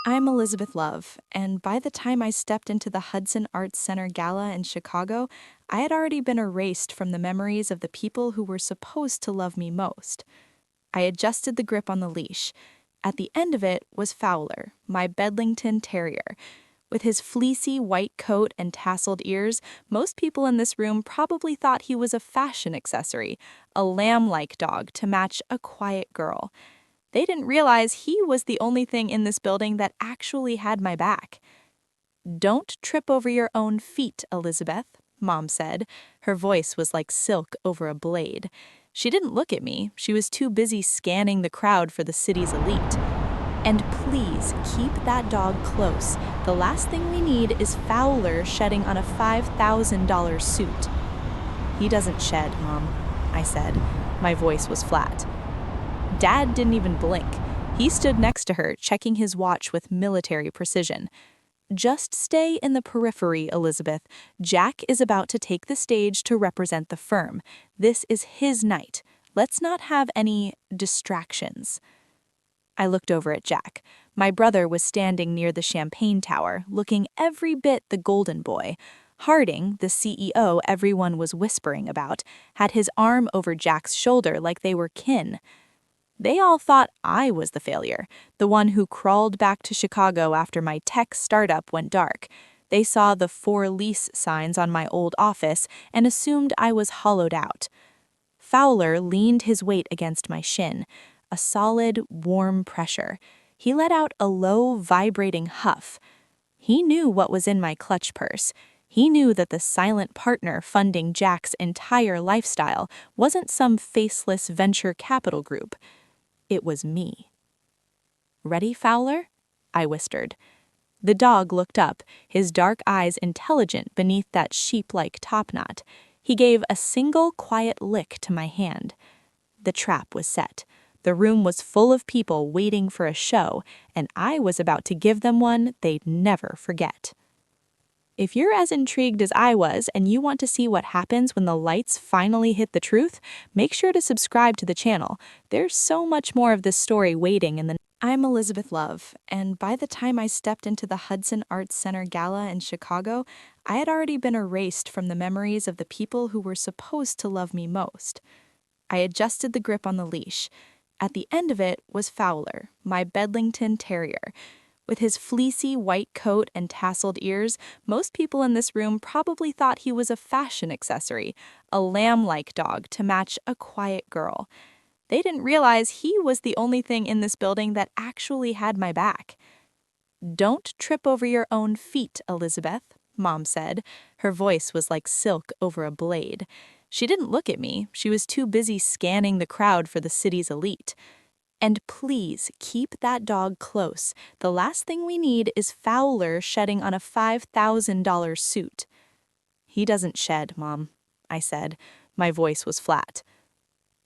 I'm Elizabeth Love, and by the time I stepped into the Hudson Arts Center Gala in Chicago, I had already been erased from the memories of the people who were supposed to love me most. I adjusted the grip on the leash. At the end of it was Fowler, my Bedlington Terrier. With his fleecy white coat and tasseled ears, most people in this room probably thought he was a fashion accessory, a lamb-like dog to match a quiet girl. They didn't realize he was the only thing in this building that actually had my back. "Don't trip over your own feet, Elizabeth," Mom said. Her voice was like silk over a blade. She didn't look at me. She was too busy scanning the crowd for the city's elite. "And please keep that dog close. The last thing we need is Fowler shedding on a $5,000 suit." "He doesn't shed, Mom," I said. My voice was flat. Dad didn't even blink. He stood next to her, checking his watch with military precision. "Just stay in the periphery, Elizabeth. Jack is about to take the stage to represent the firm. This is his night. Let's not have any distractions." I looked over at Jack. My brother was standing near the champagne tower, looking every bit the golden boy. Harding, the CEO everyone was whispering about, had his arm over Jack's shoulder like they were kin. They all thought I was the failure, the one who crawled back to Chicago after my tech startup went dark. They saw the "for lease" signs on my old office and assumed I was hollowed out. Fowler leaned his weight against my shin, a solid, warm pressure. He let out a low, vibrating huff. He knew what was in my clutch purse. He knew that the silent partner funding Jack's entire lifestyle wasn't some faceless venture capital group. It was me. "Ready, Fowler?" I whispered. The dog looked up, his dark eyes intelligent beneath that sheep-like topknot. He gave a single quiet lick to my hand. The trap was set. The room was full of people waiting for a show, and I was about to give them one they'd never forget. If you're as intrigued as I was and you want to see what happens when the lights finally hit the truth, make sure to subscribe to the channel. There's so much more of this story waiting in the... I'm Elizabeth Love, and by the time I stepped into the Hudson Arts Center Gala in Chicago, I had already been erased from the memories of the people who were supposed to love me most. I adjusted the grip on the leash. At the end of it was Fowler, my Bedlington Terrier. With his fleecy white coat and tasseled ears, most people in this room probably thought he was a fashion accessory, a lamb-like dog to match a quiet girl. They didn't realize he was the only thing in this building that actually had my back. "Don't trip over your own feet, Elizabeth," Mom said. Her voice was like silk over a blade. She didn't look at me. She was too busy scanning the crowd for the city's elite. "And please keep that dog close. The last thing we need is Fowler shedding on a $5,000 suit." "He doesn't shed, Mom," I said. My voice was flat.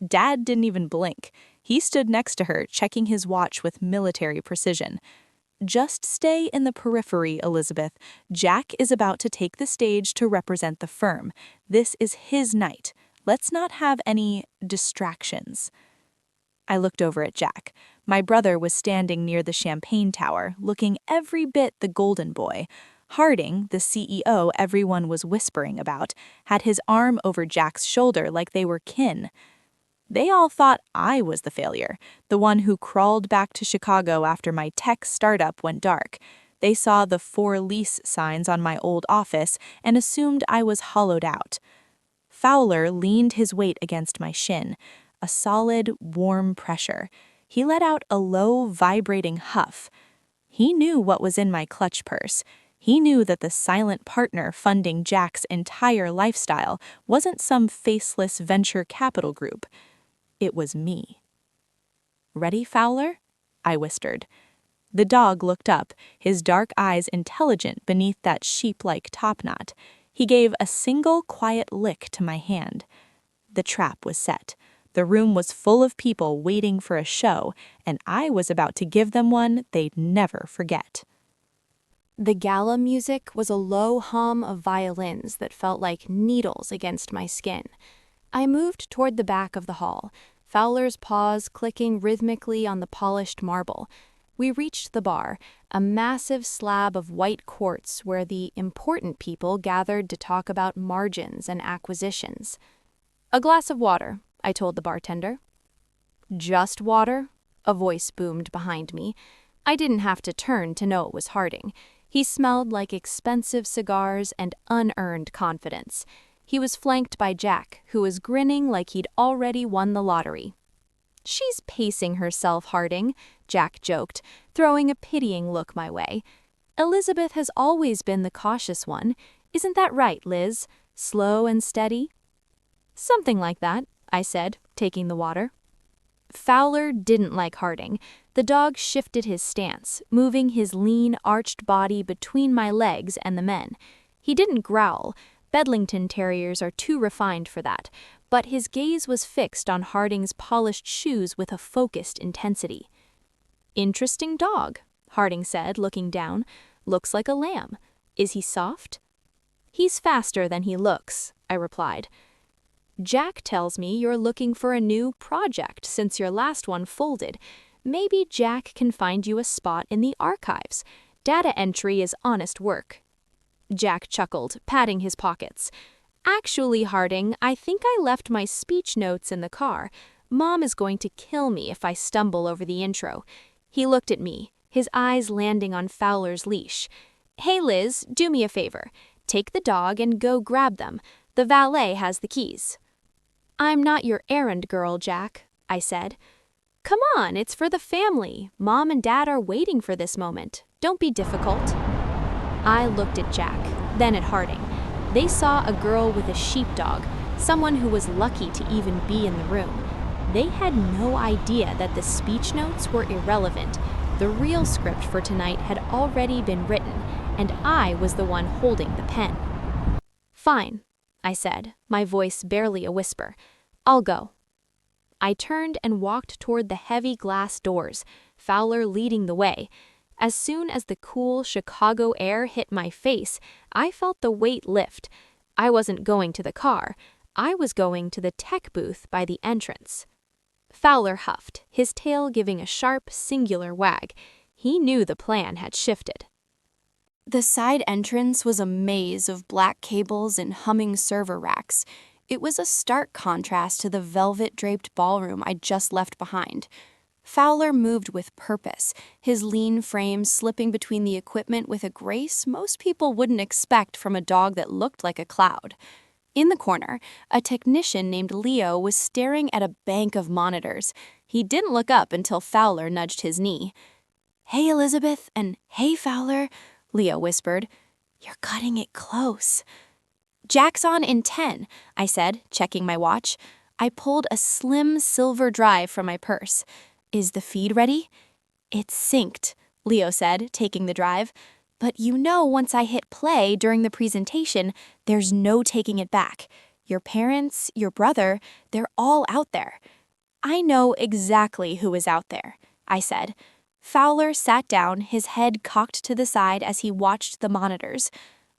Dad didn't even blink. He stood next to her, checking his watch with military precision. "Just stay in the periphery, Elizabeth. Jack is about to take the stage to represent the firm. This is his night. Let's not have any distractions." I looked over at Jack. My brother was standing near the champagne tower, looking every bit the golden boy. Harding, the CEO everyone was whispering about, had his arm over Jack's shoulder like they were kin. They all thought I was the failure, the one who crawled back to Chicago after my tech startup went dark. They saw the "for lease" signs on my old office and assumed I was hollowed out. Fowler leaned his weight against my shin, a solid, warm pressure. He let out a low, vibrating huff. He knew what was in my clutch purse. He knew that the silent partner funding Jack's entire lifestyle wasn't some faceless venture capital group. It was me. "Ready, Fowler?" I whispered. The dog looked up, his dark eyes intelligent beneath that sheep-like topknot. He gave a single quiet lick to my hand. The trap was set. The room was full of people waiting for a show, and I was about to give them one they'd never forget. The gala music was a low hum of violins that felt like needles against my skin. I moved toward the back of the hall, Fowler's paws clicking rhythmically on the polished marble. We reached the bar, a massive slab of white quartz where the important people gathered to talk about margins and acquisitions. "A glass of water," I told the bartender. "Just water?" a voice boomed behind me. I didn't have to turn to know it was Harding. He smelled like expensive cigars and unearned confidence. He was flanked by Jack, who was grinning like he'd already won the lottery. "She's pacing herself, Harding," Jack joked, throwing a pitying look my way. "Elizabeth has always been the cautious one. Isn't that right, Liz? Slow and steady?" "Something like that," I said, taking the water. Fowler didn't like Harding. The dog shifted his stance, moving his lean, arched body between my legs and the men. He didn't growl. Bedlington Terriers are too refined for that, but his gaze was fixed on Harding's polished shoes with a focused intensity. "Interesting dog," Harding said, looking down. "Looks like a lamb. Is he soft?" "He's faster than he looks," I replied. "Jack tells me you're looking for a new project since your last one folded. Maybe Jack can find you a spot in the archives. Data entry is honest work." Jack chuckled, patting his pockets. "Actually, Harding, I think I left my speech notes in the car. Mom is going to kill me if I stumble over the intro." He looked at me, his eyes landing on Fowler's leash. "Hey, Liz, do me a favor. Take the dog and go grab them. The valet has the keys." "I'm not your errand girl, Jack," I said. "Come on, it's for the family. Mom and Dad are waiting for this moment. Don't be difficult." I looked at Jack, then at Harding. They saw a girl with a sheepdog, someone who was lucky to even be in the room. They had no idea that the speech notes were irrelevant. The real script for tonight had already been written, and I was the one holding the pen. "Fine," I said, my voice barely a whisper. "I'll go." I turned and walked toward the heavy glass doors, Fowler leading the way. As soon as the cool Chicago air hit my face, I felt the weight lift. I wasn't going to the car. I was going to the tech booth by the entrance. Fowler huffed, his tail giving a sharp, singular wag. He knew the plan had shifted. The side entrance was a maze of black cables and humming server racks. It was a stark contrast to the velvet-draped ballroom I'd just left behind. Fowler moved with purpose, his lean frame slipping between the equipment with a grace most people wouldn't expect from a dog that looked like a cloud. In the corner, a technician named Leo was staring at a bank of monitors. He didn't look up until Fowler nudged his knee. "Hey, Elizabeth, and hey, Fowler," Leo whispered. "You're cutting it close." "Jack's on in 10, I said, checking my watch. I pulled a slim silver drive from my purse. "Is the feed ready?" "It's synced," Leo said, taking the drive. "But you know once I hit play during the presentation, there's no taking it back. Your parents, your brother, they're all out there." "I know exactly who is out there," I said. Fowler sat down, his head cocked to the side as he watched the monitors.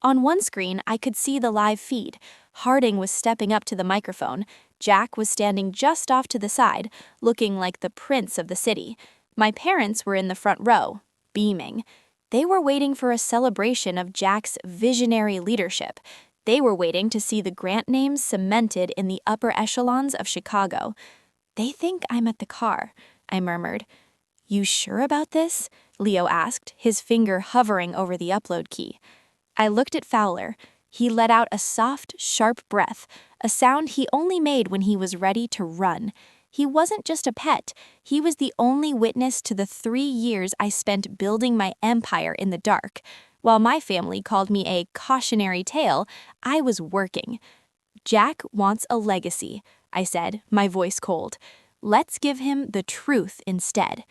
On one screen, I could see the live feed. Harding was stepping up to the microphone. Jack was standing just off to the side, looking like the prince of the city. My parents were in the front row, beaming. They were waiting for a celebration of Jack's visionary leadership. They were waiting to see the grant names cemented in the upper echelons of Chicago. "They think I'm at the car," I murmured. "You sure about this?" Leo asked, his finger hovering over the upload key. I looked at Fowler. He let out a soft, sharp breath, a sound he only made when he was ready to run. He wasn't just a pet. He was the only witness to the 3 years I spent building my empire in the dark. While my family called me a cautionary tale, I was working. "Jack wants a legacy," I said, my voice cold. "Let's give him the truth instead."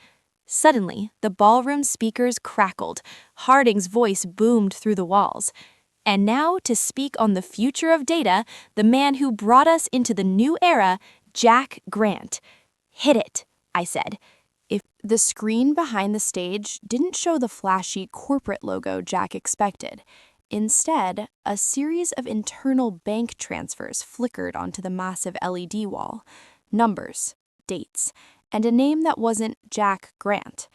Suddenly, the ballroom speakers crackled. Harding's voice boomed through the walls. "And now, to speak on the future of data, the man who brought us into the new era, Jack Grant." "Hit it," I said. If the screen behind the stage didn't show the flashy corporate logo Jack expected. Instead, a series of internal bank transfers flickered onto the massive LED wall. Numbers, dates, and a name that wasn't Jack Grant.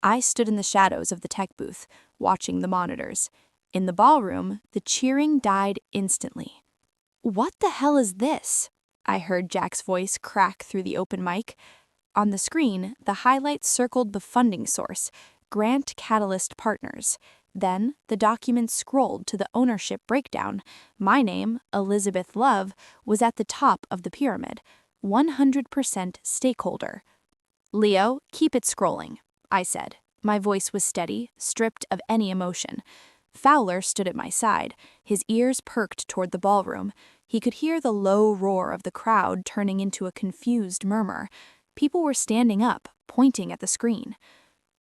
I stood in the shadows of the tech booth, watching the monitors. In the ballroom, the cheering died instantly. "What the hell is this?" I heard Jack's voice crack through the open mic. On the screen, the highlights circled the funding source, Grant Catalyst Partners. Then, the document scrolled to the ownership breakdown. My name, Elizabeth Love, was at the top of the pyramid, 100% stakeholder. "Leo, keep it scrolling," I said. My voice was steady, stripped of any emotion. Fowler stood at my side, his ears perked toward the ballroom. He could hear the low roar of the crowd turning into a confused murmur. People were standing up, pointing at the screen.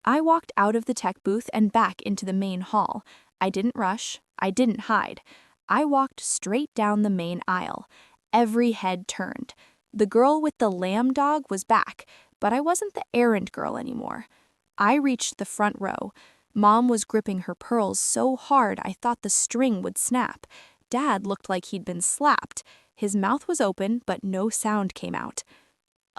I walked out of the tech booth and back into the main hall. I didn't rush. I didn't hide. I walked straight down the main aisle. Every head turned. The girl with the lamb dog was back, but I wasn't the errand girl anymore. I reached the front row. Mom was gripping her pearls so hard I thought the string would snap. Dad looked like he'd been slapped. His mouth was open, but no sound came out.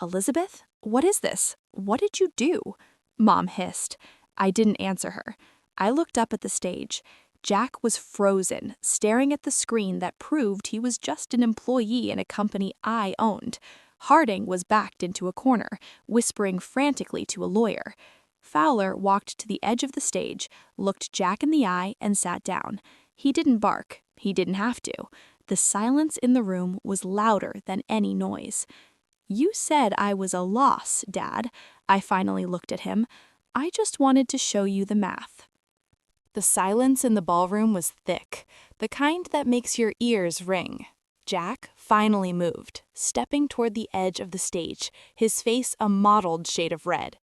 "Elizabeth, what is this? What did you do?" Mom hissed. I didn't answer her. I looked up at the stage. Jack was frozen, staring at the screen that proved he was just an employee in a company I owned. Harding was backed into a corner, whispering frantically to a lawyer. Fowler walked to the edge of the stage, looked Jack in the eye, and sat down. He didn't bark. He didn't have to. The silence in the room was louder than any noise. "You said I was a loss, Dad." I finally looked at him. "I just wanted to show you the math." The silence in the ballroom was thick, the kind that makes your ears ring. Jack finally moved, stepping toward the edge of the stage, his face a mottled shade of red.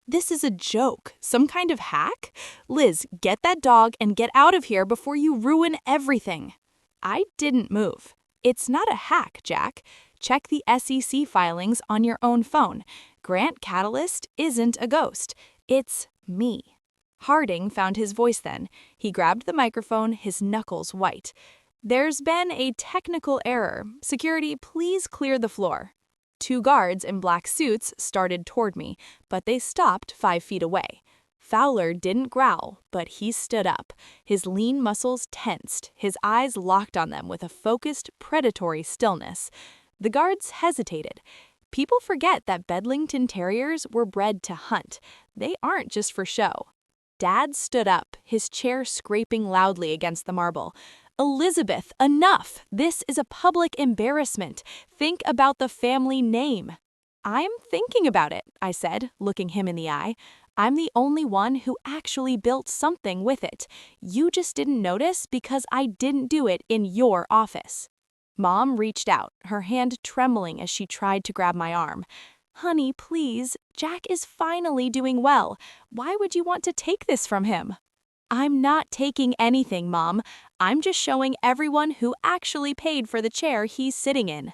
"This is a joke, some kind of hack? Liz, get that dog and get out of here before you ruin everything." I didn't move. "It's not a hack, Jack. Check the SEC filings on your own phone. Grant Catalyst isn't a ghost. It's me." Harding found his voice then. He grabbed the microphone, his knuckles white. "There's been a technical error. Security, please clear the floor." 2 guards in black suits started toward me, but they stopped 5 feet away. Fowler didn't growl, but he stood up. His lean muscles tensed, his eyes locked on them with a focused, predatory stillness. The guards hesitated. People forget that Bedlington Terriers were bred to hunt. They aren't just for show. Dad stood up, his chair scraping loudly against the marble. "Elizabeth, enough! This is a public embarrassment. Think about the family name." "I'm thinking about it," I said, looking him in the eye. "I'm the only one who actually built something with it. You just didn't notice because I didn't do it in your office." Mom reached out, her hand trembling as she tried to grab my arm. "Honey, please. Jack is finally doing well. Why would you want to take this from him?" "I'm not taking anything, Mom. I'm just showing everyone who actually paid for the chair he's sitting in."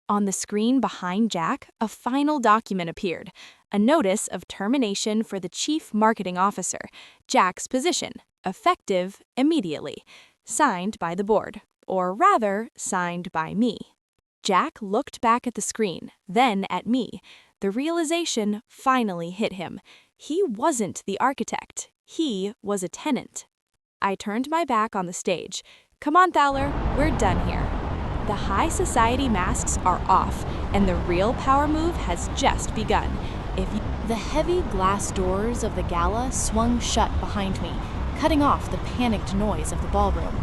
On the screen behind Jack, a final document appeared, a notice of termination for the chief marketing officer, Jack's position, effective immediately, signed by the board, or rather, signed by me. Jack looked back at the screen, then at me. The realization finally hit him. He wasn't the architect. He was a tenant. I turned my back on the stage. "Come on, Fowler, we're done here. The high society masks are off, and the real power move has just begun." The heavy glass doors of the gala swung shut behind me, cutting off the panicked noise of the ballroom.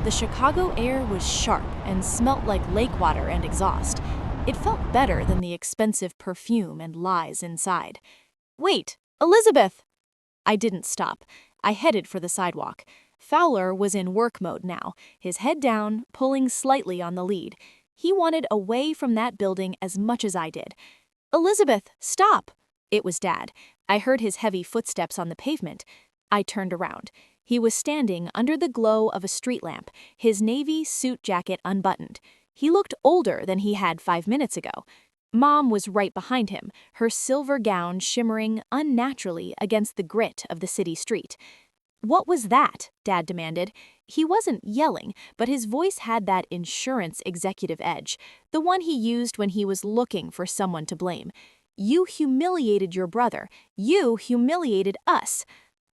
The Chicago air was sharp and smelt like lake water and exhaust. It felt better than the expensive perfume and lies inside. "Wait, Elizabeth!" I didn't stop. I headed for the sidewalk. Fowler was in work mode now, his head down, pulling slightly on the lead. He wanted away from that building as much as I did. "Elizabeth, stop!" It was Dad. I heard his heavy footsteps on the pavement. I turned around. He was standing under the glow of a street lamp, his navy suit jacket unbuttoned. He looked older than he had 5 minutes ago. Mom was right behind him, her silver gown shimmering unnaturally against the grit of the city street. "What was that?" Dad demanded. He wasn't yelling, but his voice had that insurance executive edge, the one he used when he was looking for someone to blame. You humiliated your brother. You humiliated us.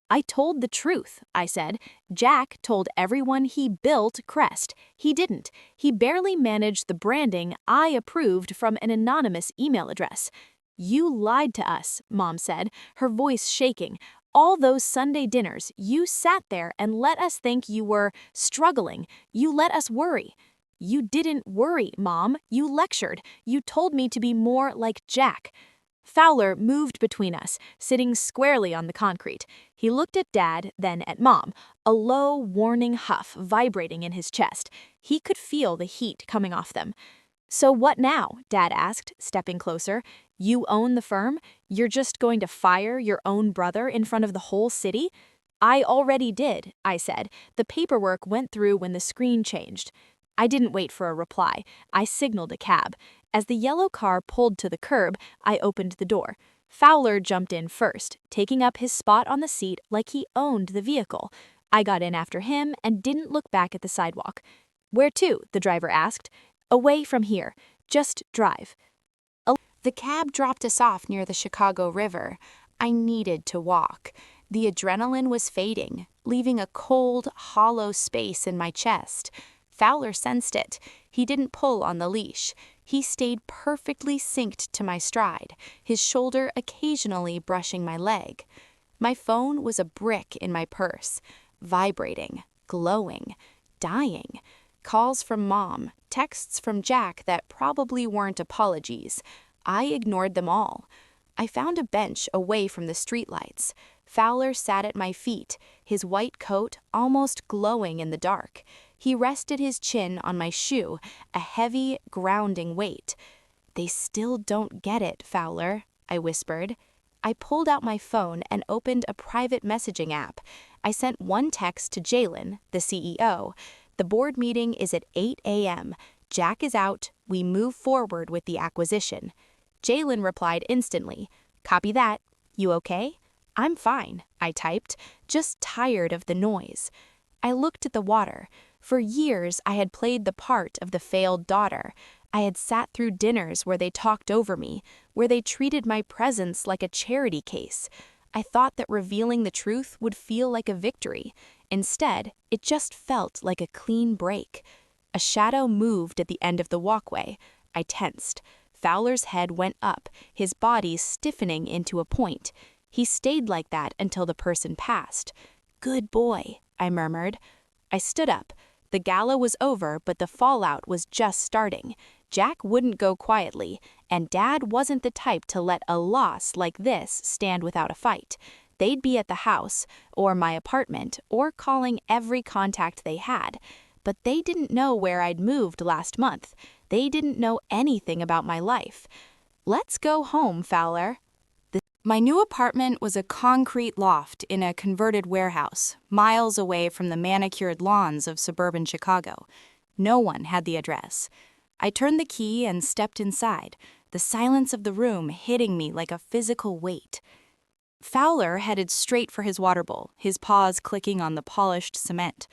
I told the truth, I said. Jack told everyone he built Crest. He didn't. He barely managed the branding I approved from an anonymous email address. You lied to us, Mom said, her voice shaking. All those Sunday dinners, you sat there and let us think you were struggling. You let us worry. You didn't worry, Mom. You lectured. You told me to be more like Jack. Fowler moved between us, sitting squarely on the concrete. He looked at Dad, then at Mom, a low, warning huff vibrating in his chest. He could feel the heat coming off them. So what now? Dad asked, stepping closer. You own the firm? You're just going to fire your own brother in front of the whole city? I already did, I said. The paperwork went through when the screen changed. I didn't wait for a reply. I signaled a cab. As the yellow car pulled to the curb, I opened the door. Fowler jumped in first, taking up his spot on the seat like he owned the vehicle. I got in after him and didn't look back at the sidewalk. Where to? The driver asked. Away from here. Just drive. The cab dropped us off near the Chicago River. I needed to walk. The adrenaline was fading, leaving a cold, hollow space in my chest. Fowler sensed it. He didn't pull on the leash. He stayed perfectly synced to my stride, his shoulder occasionally brushing my leg. My phone was a brick in my purse, vibrating, glowing, dying. Calls from Mom, texts from Jack that probably weren't apologies. I ignored them all. I found a bench away from the streetlights. Fowler sat at my feet, his white coat almost glowing in the dark. He rested his chin on my shoe, a heavy, grounding weight. They still don't get it, Fowler, I whispered. I pulled out my phone and opened a private messaging app. I sent one text to Jalen, the CEO. The board meeting is at 8 a.m. Jack is out. We move forward with the acquisition. Jalen replied instantly. Copy that. You okay? I'm fine, I typed, just tired of the noise. I looked at the water. For years, I had played the part of the failed daughter. I had sat through dinners where they talked over me, where they treated my presence like a charity case. I thought that revealing the truth would feel like a victory. Instead, it just felt like a clean break. A shadow moved at the end of the walkway. I tensed. Fowler's head went up, his body stiffening into a point. He stayed like that until the person passed. Good boy, I murmured. I stood up. The gala was over, but the fallout was just starting. Jack wouldn't go quietly, and Dad wasn't the type to let a loss like this stand without a fight. They'd be at the house, or my apartment, or calling every contact they had. But they didn't know where I'd moved last month. They didn't know anything about my life. Let's go home, Fowler. My new apartment was a concrete loft in a converted warehouse, miles away from the manicured lawns of suburban Chicago. No one had the address. I turned the key and stepped inside, the silence of the room hitting me like a physical weight. Fowler headed straight for his water bowl, his paws clicking on the polished cement.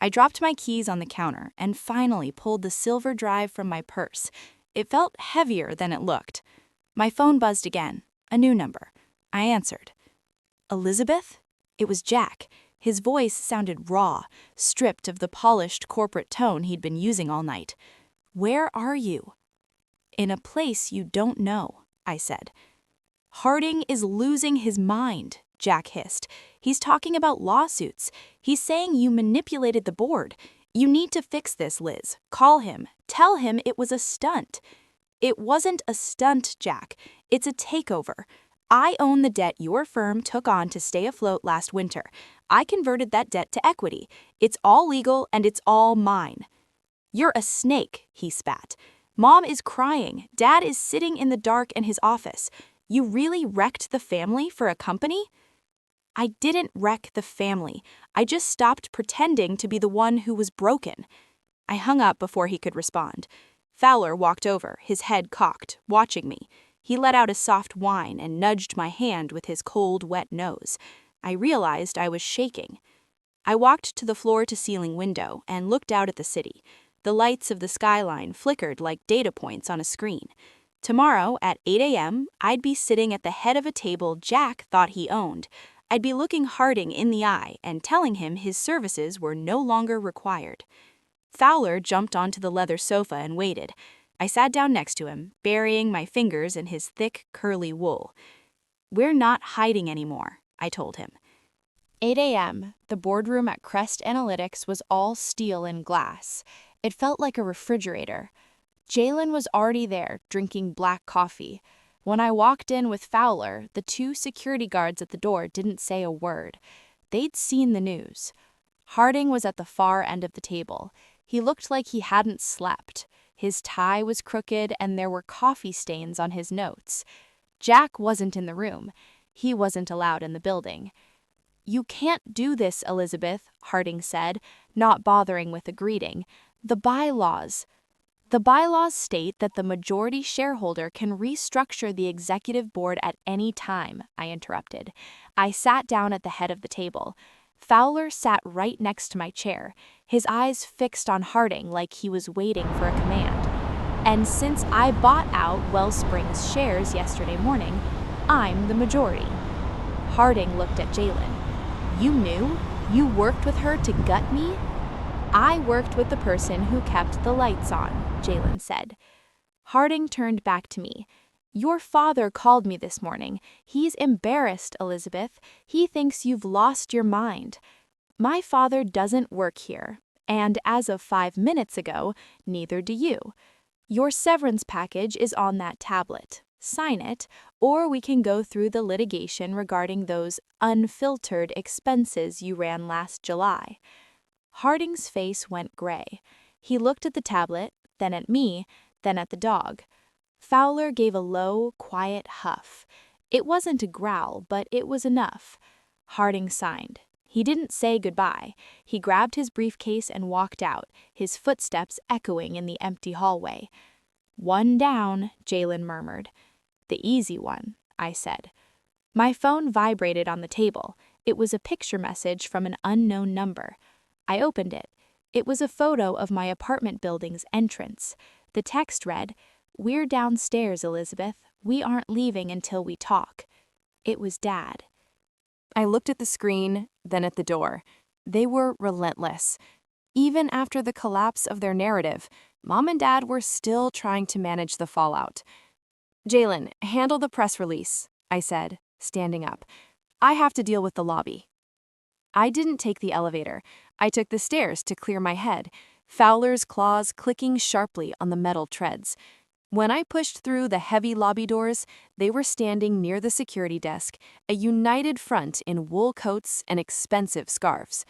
I dropped my keys on the counter and finally pulled the silver drive from my purse. It felt heavier than it looked. My phone buzzed again, a new number. I answered. Elizabeth? It was Jack. His voice sounded raw, stripped of the polished corporate tone he'd been using all night. Where are you? In a place you don't know, I said. Harding is losing his mind, Jack hissed. He's talking about lawsuits. He's saying you manipulated the board. You need to fix this, Liz. Call him. Tell him it was a stunt. It wasn't a stunt, Jack. It's a takeover. I own the debt your firm took on to stay afloat last winter. I converted that debt to equity. It's all legal and it's all mine. You're a snake, he spat. Mom is crying. Dad is sitting in the dark in his office. You really wrecked the family for a company? I didn't wreck the family. I just stopped pretending to be the one who was broken. I hung up before he could respond. Fowler walked over, his head cocked, watching me. He let out a soft whine and nudged my hand with his cold, wet nose. I realized I was shaking. I walked to the floor-to-ceiling window and looked out at the city. The lights of the skyline flickered like data points on a screen. Tomorrow at 8 a.m., I'd be sitting at the head of a table Jack thought he owned. I'd be looking Harding in the eye and telling him his services were no longer required. Fowler jumped onto the leather sofa and waited. I sat down next to him, burying my fingers in his thick, curly wool. "We're not hiding anymore," I told him. 8 a.m., the boardroom at Crest Analytics was all steel and glass. It felt like a refrigerator. Jalen was already there, drinking black coffee. When I walked in with Fowler, the two security guards at the door didn't say a word. They'd seen the news. Harding was at the far end of the table. He looked like he hadn't slept. His tie was crooked and there were coffee stains on his notes. Jack wasn't in the room. He wasn't allowed in the building. "You can't do this, Elizabeth," Harding said, not bothering with a greeting. "The bylaws." "The bylaws state that the majority shareholder can restructure the executive board at any time," I interrupted. I sat down at the head of the table. Fowler sat right next to my chair, his eyes fixed on Harding like he was waiting for a command. "And since I bought out Wellspring's shares yesterday morning, I'm the majority." Harding looked at Jalen. "You knew? You worked with her to gut me?" "I worked with the person who kept the lights on," Jalen said. Harding turned back to me. "Your father called me this morning. He's embarrassed, Elizabeth. He thinks you've lost your mind." "My father doesn't work here, and as of 5 minutes ago, neither do you. Your severance package is on that tablet. Sign it, or we can go through the litigation regarding those unfiltered expenses you ran last July." Harding's face went gray. He looked at the tablet, then at me, then at the dog. Fowler gave a low, quiet huff. It wasn't a growl, but it was enough. Harding signed. He didn't say goodbye. He grabbed his briefcase and walked out, his footsteps echoing in the empty hallway. "One down," Jalen murmured. "The easy one," I said. My phone vibrated on the table. It was a picture message from an unknown number. I opened it. It was a photo of my apartment building's entrance. The text read, "We're downstairs, Elizabeth. We aren't leaving until we talk." It was Dad. I looked at the screen, then at the door. They were relentless. Even after the collapse of their narrative, Mom and Dad were still trying to manage the fallout. "Jalen, handle the press release," I said, standing up. "I have to deal with the lobby." I didn't take the elevator. I took the stairs to clear my head, Fowler's claws clicking sharply on the metal treads. When I pushed through the heavy lobby doors, they were standing near the security desk, a united front in wool coats and expensive scarves.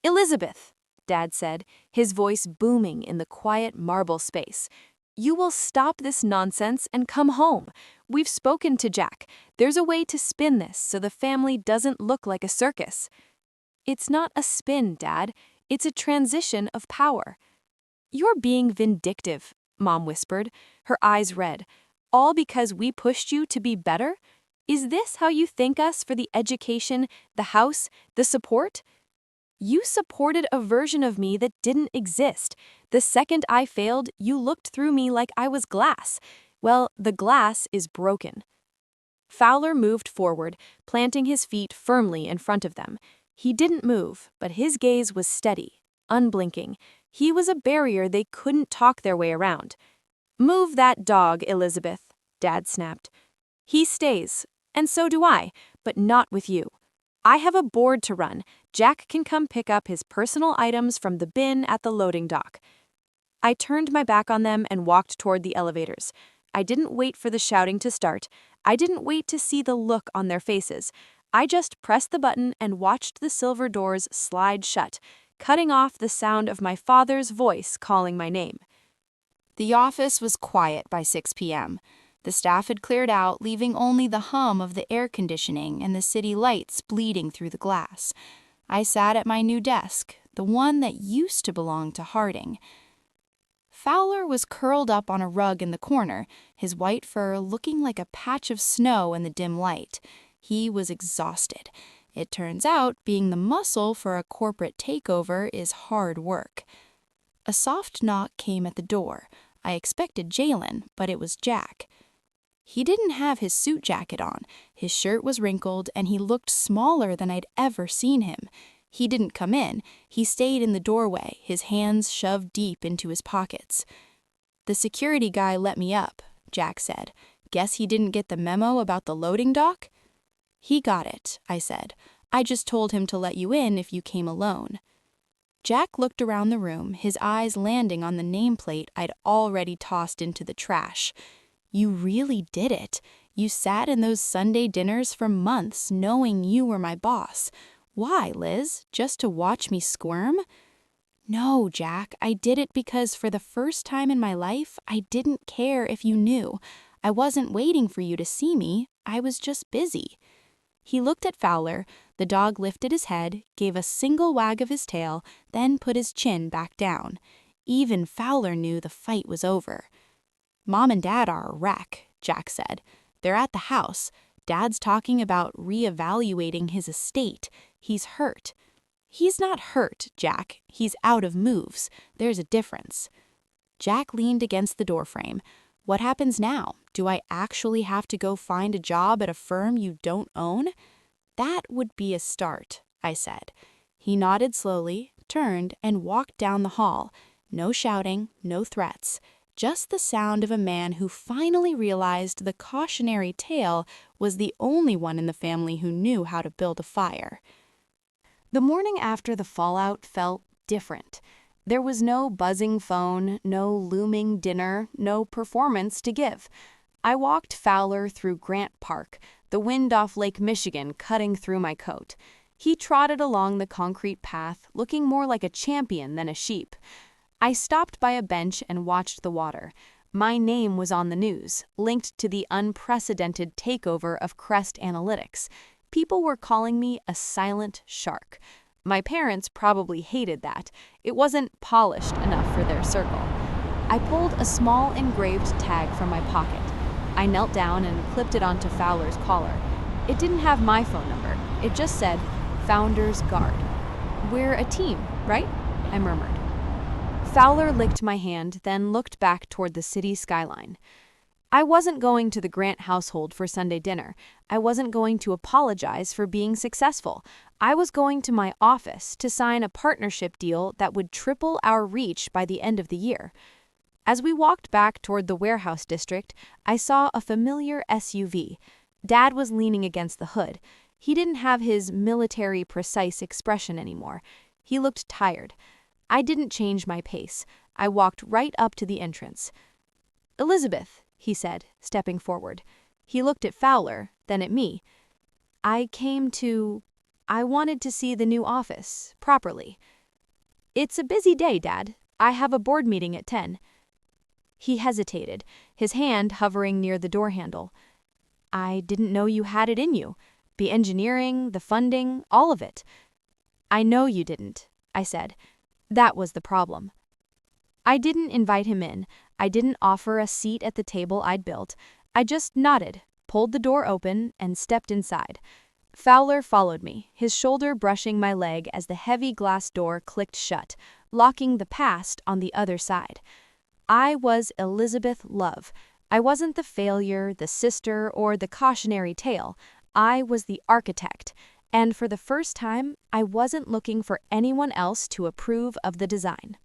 "Elizabeth," Dad said, his voice booming in the quiet marble space, "you will stop this nonsense and come home. We've spoken to Jack. There's a way to spin this so the family doesn't look like a circus." "It's not a spin, Dad. It's a transition of power." "You're being vindictive," Mom whispered, her eyes red. "All because we pushed you to be better? Is this how you thank us for the education, the house, the support? You supported a version of me that didn't exist. The second I failed, you looked through me like I was glass. Well, the glass is broken." Fowler moved forward, planting his feet firmly in front of them. He didn't move, but his gaze was steady, unblinking. He was a barrier they couldn't talk their way around. "Move that dog, Elizabeth," Dad snapped. "He stays, and so do I, but not with you. I have a board to run. Jack can come pick up his personal items from the bin at the loading dock." I turned my back on them and walked toward the elevators. I didn't wait for the shouting to start. I didn't wait to see the look on their faces. I just pressed the button and watched the silver doors slide shut, cutting off the sound of my father's voice calling my name. The office was quiet by 6 p.m. The staff had cleared out, leaving only the hum of the air conditioning and the city lights bleeding through the glass. I sat at my new desk, the one that used to belong to Harding. Fowler was curled up on a rug in the corner, his white fur looking like a patch of snow in the dim light. He was exhausted. It turns out being the muscle for a corporate takeover is hard work. A soft knock came at the door. I expected Jalen, but it was Jack. He didn't have his suit jacket on. His shirt was wrinkled, and he looked smaller than I'd ever seen him. He didn't come in. He stayed in the doorway, his hands shoved deep into his pockets. "The security guy let me up," Jack said. "Guess he didn't get the memo about the loading dock?" "He got it," I said. "I just told him to let you in if you came alone." Jack looked around the room, his eyes landing on the nameplate I'd already tossed into the trash. "You really did it. You sat in those Sunday dinners for months knowing you were my boss. Why, Liz? Just to watch me squirm?" "No, Jack, I did it because for the first time in my life, I didn't care if you knew. I wasn't waiting for you to see me. I was just busy." He looked at Fowler. The dog lifted his head, gave a single wag of his tail, then put his chin back down. Even Fowler knew the fight was over. "Mom and Dad are a wreck," Jack said. "They're at the house. Dad's talking about reevaluating his estate. He's hurt." "He's not hurt, Jack. He's out of moves. There's a difference." Jack leaned against the doorframe. "What happens now? Do I actually have to go find a job at a firm you don't own?" "That would be a start," I said. He nodded slowly, turned, and walked down the hall. No shouting, no threats. Just the sound of a man who finally realized the cautionary tale was the only one in the family who knew how to build a fire. The morning after the fallout felt different. There was no buzzing phone, no looming dinner, no performance to give. I walked Fowler through Grant Park, the wind off Lake Michigan cutting through my coat. He trotted along the concrete path, looking more like a champion than a sheep. I stopped by a bench and watched the water. My name was on the news, linked to the unprecedented takeover of Crest Analytics. People were calling me a silent shark. My parents probably hated that. It wasn't polished enough for their circle. I pulled a small engraved tag from my pocket. I knelt down and clipped it onto Fowler's collar. It didn't have my phone number. It just said, "Founders Guard." "We're a team, right?" I murmured. Fowler licked my hand, then looked back toward the city skyline. I wasn't going to the Grant household for Sunday dinner. I wasn't going to apologize for being successful. I was going to my office to sign a partnership deal that would triple our reach by the end of the year. As we walked back toward the warehouse district, I saw a familiar SUV. Dad was leaning against the hood. He didn't have his military precise expression anymore. He looked tired. I didn't change my pace. I walked right up to the entrance. "Elizabeth," he said, stepping forward. He looked at Fowler, then at me. I wanted to see the new office, properly." "It's a busy day, Dad. I have a board meeting at 10. He hesitated, his hand hovering near the door handle. "I didn't know you had it in you. The engineering, the funding, all of it." "I know you didn't," I said. That was the problem. I didn't invite him in. I didn't offer a seat at the table I'd built. I just nodded, pulled the door open, and stepped inside. Fowler followed me, his shoulder brushing my leg as the heavy glass door clicked shut, locking the past on the other side. I was Elizabeth Love. I wasn't the failure, the sister, or the cautionary tale. I was the architect. And for the first time, I wasn't looking for anyone else to approve of the design.